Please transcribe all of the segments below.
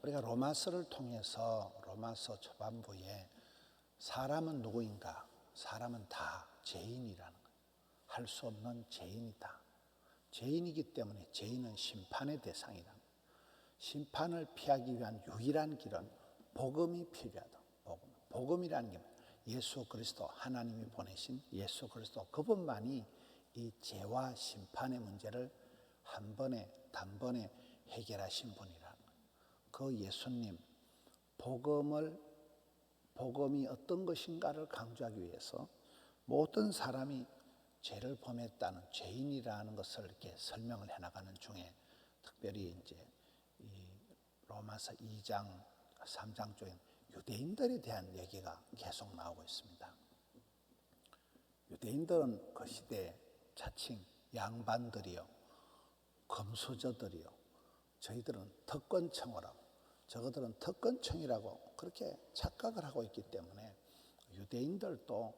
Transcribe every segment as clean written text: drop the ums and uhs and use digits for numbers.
우리가 로마서를 통해서 로마서 초반부에 사람은 누구인가? 사람은 다 죄인이라는 거예요. 할 수 없는 죄인이다. 죄인이기 때문에 죄인은 심판의 대상이다. 심판을 피하기 위한 유일한 길은 복음이 필요하다. 복음이라는 게 예수 그리스도, 하나님이 보내신 예수 그리스도, 그분만이 이 죄와 심판의 문제를 한 번에 단번에 해결하신 분이라는 거예요. 그 예수님, 복음이 어떤 것인가를 강조하기 위해서 모든 사람이 죄를 범했다는 죄인이라는 것을 이렇게 설명을 해나가는 중에 특별히 이제 이 로마서 2장, 3장 쪽에 유대인들에 대한 얘기가 계속 나오고 있습니다. 유대인들은 그 시대에 자칭 양반들이요, 금수저들이요, 저희들은 특권층이라고, 저거들은 특권층이라고 그렇게 착각을 하고 있기 때문에 유대인들도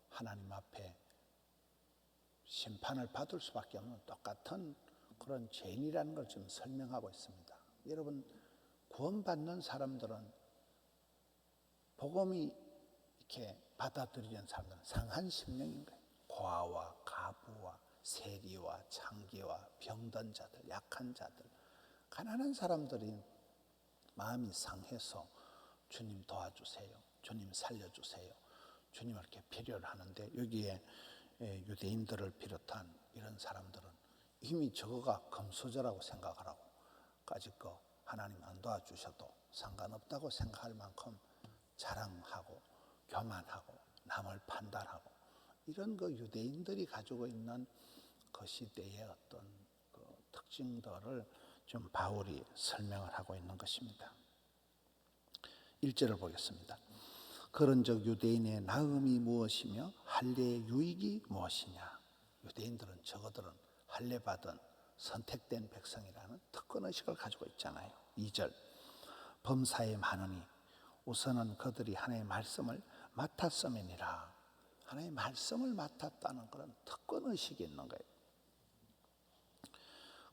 하나님 앞에 심판을 받을 수밖에 없는 똑같은 그런 죄인이라는 걸 좀 설명하고 있습니다. 여러분, 구원받는 사람들은 복음이 이렇게 받아들이는 사람들은 상한 심령인 거예요. 고아와 가부와 세리와 창기와 병든 자들, 약한 자들, 가난한 사람들이 마음이 상해서 주님 도와주세요, 주님 살려주세요, 주님을 이렇게 필요로 하는데, 여기에 유대인들을 비롯한 이런 사람들은 이미 저거가 금수저라고 생각을 하고 까짓거 하나님 안 도와주셔도 상관없다고 생각할 만큼 자랑하고 교만하고 남을 판단하고, 이런 그 유대인들이 가지고 있는 그 시대의 어떤 그 특징들을 좀 바울이 설명을 하고 있는 것입니다. 1절을 보겠습니다. 그런즉 유대인의 나음이 무엇이며 할례의 유익이 무엇이냐. 유대인들은 저거들은 할례 받은 선택된 백성이라는 특권의식을 가지고 있잖아요. 2절 범사에 많으니 우선은 그들이 하나님의 말씀을 맡았음이니라. 하나님의 말씀을 맡았다는 그런 특권의식이 있는 거예요.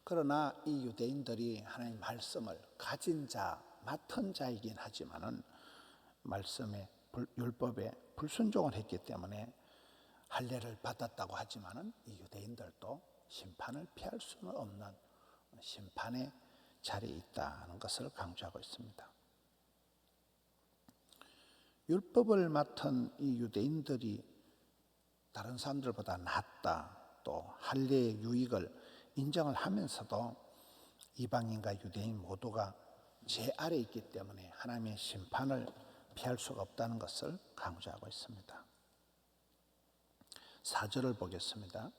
그러나 이 유대인들이 하나님의 말씀을 가진 자, 맡은 자이긴 하지만은 말씀에 율법에 불순종을 했기 때문에 할례를 받았다고 하지만은 이 유대인들도 심판을 피할 수는 없는 심판의 자리에 있다는 것을 강조하고 있습니다. 율법을 맡은 이 유대인들이 다른 사람들보다 낫다, 또 할례의 유익을 인정을 하면서도 이방인과 유대인 모두가 죄 아래 있기 때문에 하나님의 심판을 피할 수가 없다는 것을 강조하고 있습니다. 4절을 보겠습니다.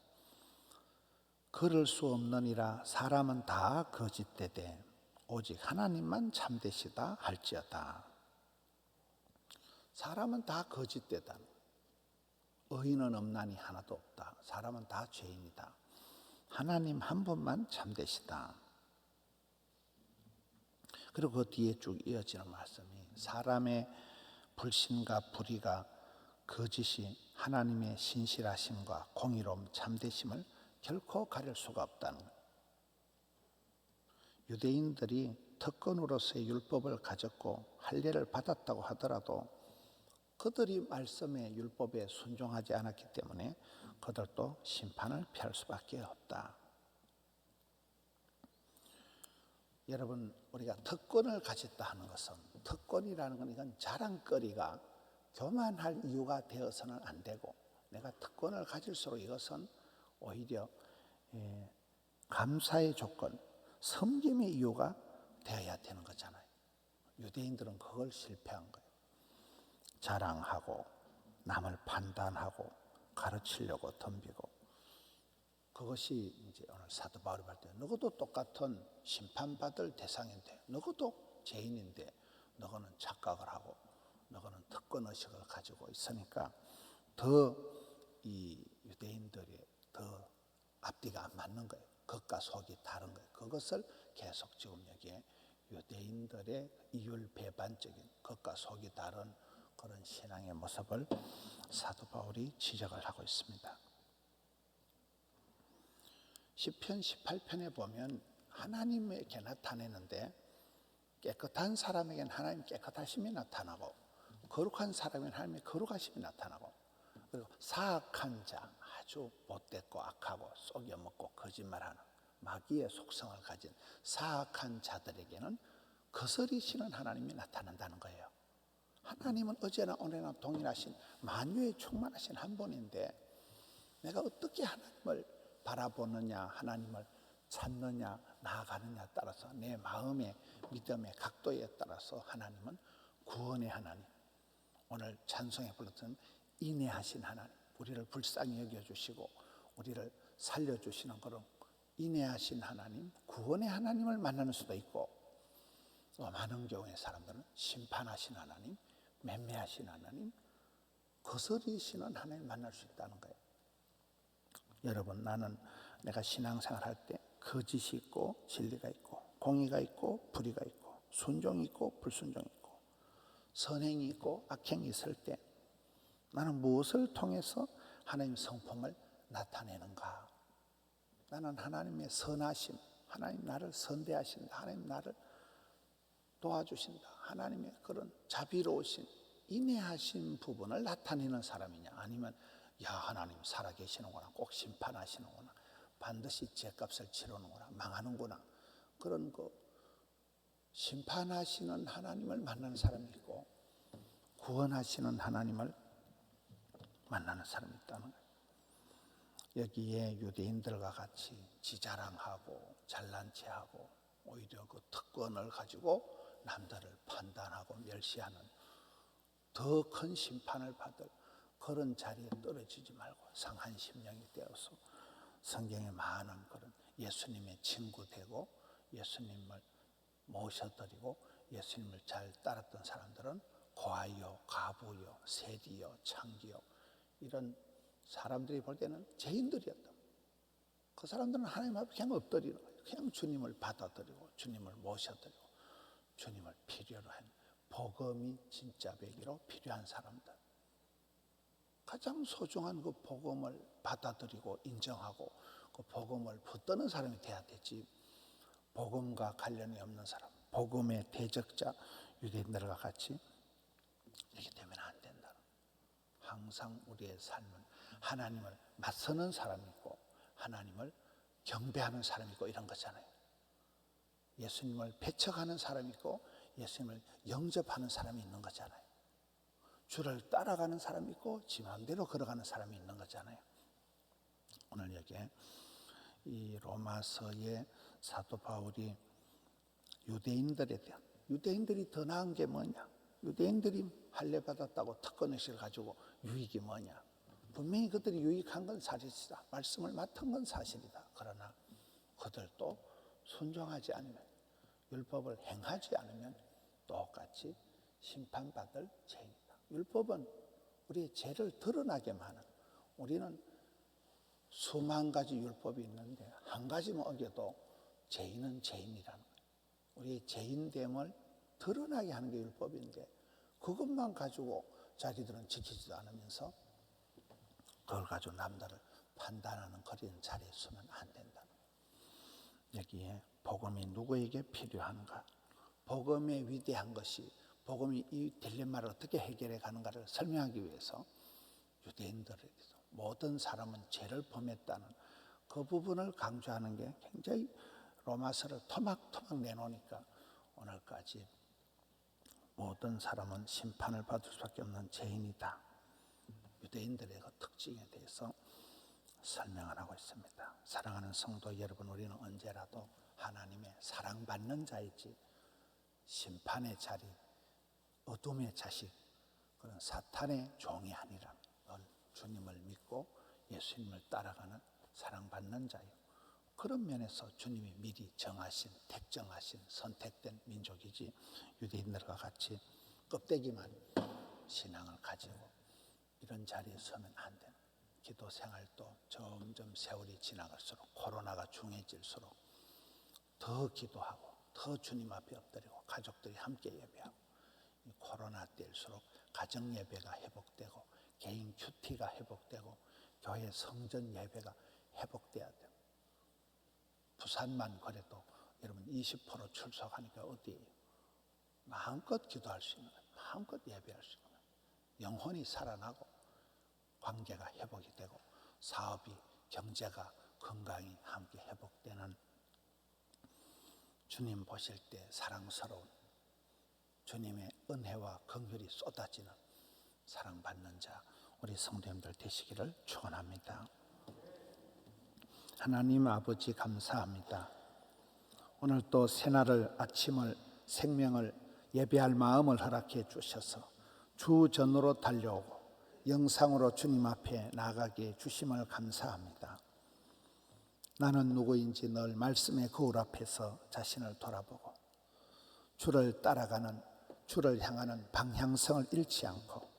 그럴 수 없느니라. 사람은 다 거짓되되 오직 하나님만 참되시다 할지어다. 사람은 다 거짓되다. 의인은 없나니 하나도 없다. 사람은 다 죄인이다. 하나님 한 분만 참되시다. 그리고 그 뒤에 쭉 이어지는 말씀이 사람의 불신과 불의가 거짓이 하나님의 신실하심과 공의로움 참되심을 결코 가릴 수가 없다는 거예요. 유대인들이 특권으로서의 율법을 가졌고 할례를 받았다고 하더라도 그들이 말씀의 율법에 순종하지 않았기 때문에 그들도 심판을 피할 수밖에 없다. 여러분, 우리가 특권을 가졌다 하는 것은, 특권이라는 건 이건 자랑거리가 교만할 이유가 되어서는 안 되고, 내가 특권을 가질수록 이것은 오히려 감사의 조건, 섬김의 이유가 되어야 되는 거잖아요. 유대인들은 그걸 실패한 거예요. 자랑하고 남을 판단하고 가르치려고 덤비고, 그것이 이제 오늘 사도 바울이 말 때 너도 똑같은 심판받을 대상인데, 너도 죄인인데 너는 착각을 하고 너는 특권의식을 가지고 있으니까 더 이 유대인들이 더 앞뒤가 안 맞는 거예요. 겉과 속이 다른 거예요. 그것을 계속 지금 여기에 유대인들의 이율배반적인 겉과 속이 다른 그런 신앙의 모습을 사도 바울이 지적을 하고 있습니다. 시편 18편에 보면 하나님에게 나타내는데 깨끗한 사람에게는 하나님 깨끗하심이 나타나고 거룩한 사람에게는 하나님의 거룩하심이 나타나고 그리고 사악한 자 아주 못됐고 악하고 속여먹고 거짓말하는 마귀의 속성을 가진 사악한 자들에게는 거스리시는 하나님이 나타난다는 거예요. 하나님은 어제나 오늘나 동일하신 만유에 충만하신 한 분인데 내가 어떻게 하나님을 바라보느냐 하나님을 찾느냐 나아가느냐에 따라서 내 마음의 믿음의 각도에 따라서 하나님은 구원의 하나님, 오늘 찬송에 불렀던 인내하신 하나님, 우리를 불쌍히 여겨주시고 우리를 살려주시는 그런 인내하신 하나님, 구원의 하나님을 만나는 수도 있고 또 많은 경우의 사람들은 심판하신 하나님, 맹매하신 하나님, 거스리시는 하나님 만날 수 있다는 거예요. 여러분, 나는 내가 신앙생활 할 때 거짓이 있고 진리가 있고 공의가 있고 불의가 있고 순종이 있고 불순종이 있고 선행이 있고 악행이 있을 때 나는 무엇을 통해서 하나님 성품을 나타내는가? 나는 하나님의 선하심, 하나님 나를 선대하신다, 하나님 나를 도와주신다, 하나님의 그런 자비로우신 인내하신 부분을 나타내는 사람이냐, 아니면 야 하나님 살아계시는구나, 꼭 심판하시는구나, 반드시 죄값을 치르는구나, 망하는구나, 그런 거 심판하시는 하나님을 만나는 사람이 있고 구원하시는 하나님을 만나는 사람이 있다는 거예요. 여기에 유대인들과 같이 지자랑하고 잘난 체하고 오히려 그 특권을 가지고 남들을 판단하고 멸시하는 더 큰 심판을 받을 그런 자리에 떨어지지 말고 상한 심령이 되어서 성경에 많은 그런 예수님의 친구 되고 예수님을 모셔드리고 예수님을 잘 따랐던 사람들은 고아요, 가부요, 세리요, 창기요 이런 사람들이 볼 때는 죄인들이었다. 그 사람들은 하나님 앞에 그냥 엎드리는 거예요. 그냥 주님을 받아들이고 주님을 모셔드리고 주님을 필요로 한 복음이 진짜 배기로 필요한 사람들, 가장 소중한 그 복음을 받아들이고 인정하고 그 복음을 붙드는 사람이 돼야 되지. 복음과 관련이 없는 사람, 복음의 대적자 유대인들과 같이 이렇게 되면 안 된다. 항상 우리의 삶은 하나님을 맞서는 사람이 있고 하나님을 경배하는 사람이 있고 이런 거잖아요. 예수님을 배척하는 사람이 있고 예수님을 영접하는 사람이 있는 거잖아요. 주를 따라가는 사람이 있고 지 마음대로 걸어가는 사람이 있는 거잖아요. 오늘 여기에 이 로마서의 사도 바울이 유대인들에 대한, 유대인들이 더 나은 게 뭐냐, 유대인들이 할례 받았다고 특권의식을 가지고 유익이 뭐냐, 분명히 그들이 유익한 건 사실이다, 말씀을 맡은 건 사실이다. 그러나 그들도 순종하지 않으면, 율법을 행하지 않으면 똑같이 심판받을 죄인이다. 율법은 우리의 죄를 드러나게만 하는, 우리는 수만 가지 율법이 있는데 한 가지만 어겨도 죄인은 죄인이라는 거예요. 우리의 죄인됨을 드러나게 하는 게 율법인데 그것만 가지고 자기들은 지키지도 않으면서 그걸 가지고 남들을 판단하는 그런 자리에 서면 안 된다. 여기에 복음이 누구에게 필요한가, 복음의 위대한 것이, 복음이 이 딜레마를 어떻게 해결해 가는가를 설명하기 위해서 유대인들에게서 모든 사람은 죄를 범했다는 그 부분을 강조하는 게 굉장히 로마서를 토막토막 내놓으니까 오늘까지 모든 사람은 심판을 받을 수밖에 없는 죄인이다, 유대인들의 그 특징에 대해서 설명을 하고 있습니다. 사랑하는 성도 여러분, 우리는 언제라도 하나님의 사랑받는 자이지 심판의 자리, 어둠의 자식, 그런 사탄의 종이 아니라 늘 주님을 믿고 예수님을 따라가는 사랑받는 자요, 그런 면에서 주님이 미리 정하신, 택정하신, 선택된 민족이지 유대인들과 같이 껍데기만 신앙을 가지고 이런 자리에 서면 안 되는, 기도 생활도 점점 세월이 지나갈수록 코로나가 중해질수록 더 기도하고 더 주님 앞에 엎드리고 가족들이 함께 예배하고, 이 코로나 때일수록 가정 예배가 회복되고 개인 큐티가 회복되고 교회 성전 예배가 회복돼야 돼요. 부산만 그래도 여러분 20% 출석하니까 어디예요? 마음껏 기도할 수 있는 거예요. 마음껏 예배할 수 있는 거예요. 영혼이 살아나고 관계가 회복이 되고 사업이, 경제가, 건강이 함께 회복되는, 주님 보실 때 사랑스러운 주님의 은혜와 긍휼이 쏟아지는 사랑받는 자 우리 성도님들 되시기를 축원합니다. 하나님 아버지 감사합니다. 오늘 또 새날을, 아침을, 생명을 예배할 마음을 허락해 주셔서 주 전으로 달려오고 영상으로 주님 앞에 나가게 주심을 감사합니다. 나는 누구인지 늘 말씀의 거울 앞에서 자신을 돌아보고 주를 따라가는, 주를 향하는 방향성을 잃지 않고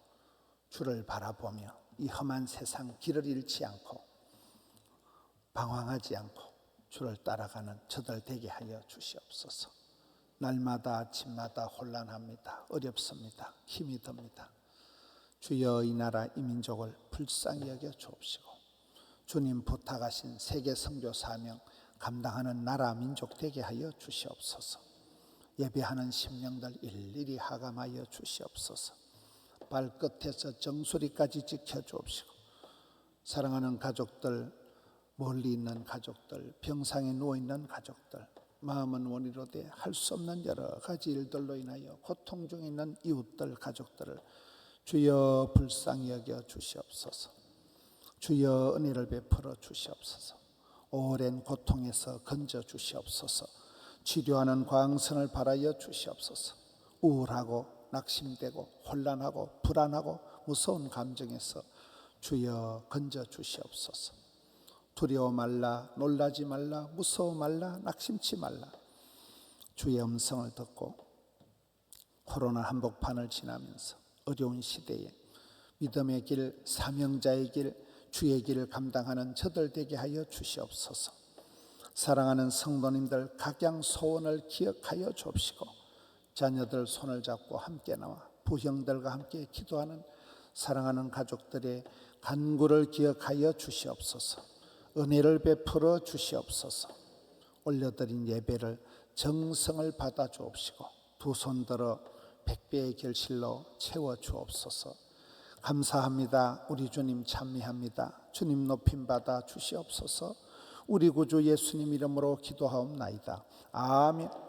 주를 바라보며 이 험한 세상 길을 잃지 않고 방황하지 않고 주를 따라가는 저들 되게 하여 주시옵소서. 날마다 아침마다 혼란합니다. 어렵습니다. 힘이 듭니다. 주여 이 나라 이 민족을 불쌍히 여겨 주옵시고 주님 부탁하신 세계 선교 사명 감당하는 나라 민족 되게 하여 주시옵소서. 예배하는 심령들 일일이 하감하여 주시옵소서. 발끝에서 정수리까지 지켜주옵시고 사랑하는 가족들, 멀리 있는 가족들, 병상에 누워있는 가족들, 마음은 원이로되 할 수 없는 여러 가지 일들로 인하여 고통 중에 있는 이웃들, 가족들을 주여 불쌍히 여겨 주시옵소서. 주여 은혜를 베풀어 주시옵소서. 오랜 고통에서 건져 주시옵소서. 치료하는 광선을 바라여 주시옵소서. 우울하고 낙심되고 혼란하고 불안하고 무서운 감정에서 주여 건져 주시옵소서. 두려워 말라, 놀라지 말라, 무서워 말라, 낙심치 말라. 주의 음성을 듣고 코로나 한복판을 지나면서 어려운 시대에 믿음의 길, 사명자의 길, 주의 길을 감당하는 저들 되게 하여 주시옵소서. 사랑하는 성도님들 각양 소원을 기억하여 주옵시고 자녀들 손을 잡고 함께 나와 부형들과 함께 기도하는 사랑하는 가족들의 간구를 기억하여 주시옵소서. 은혜를 베풀어 주시옵소서. 올려드린 예배를 정성을 받아 주옵시고 두 손 들어 100배의 결실로 채워 주옵소서. 감사합니다. 우리 주님 찬미합니다. 주님 높임 받아 주시옵소서. 우리 구주 예수님 이름으로 기도하옵나이다. 아멘.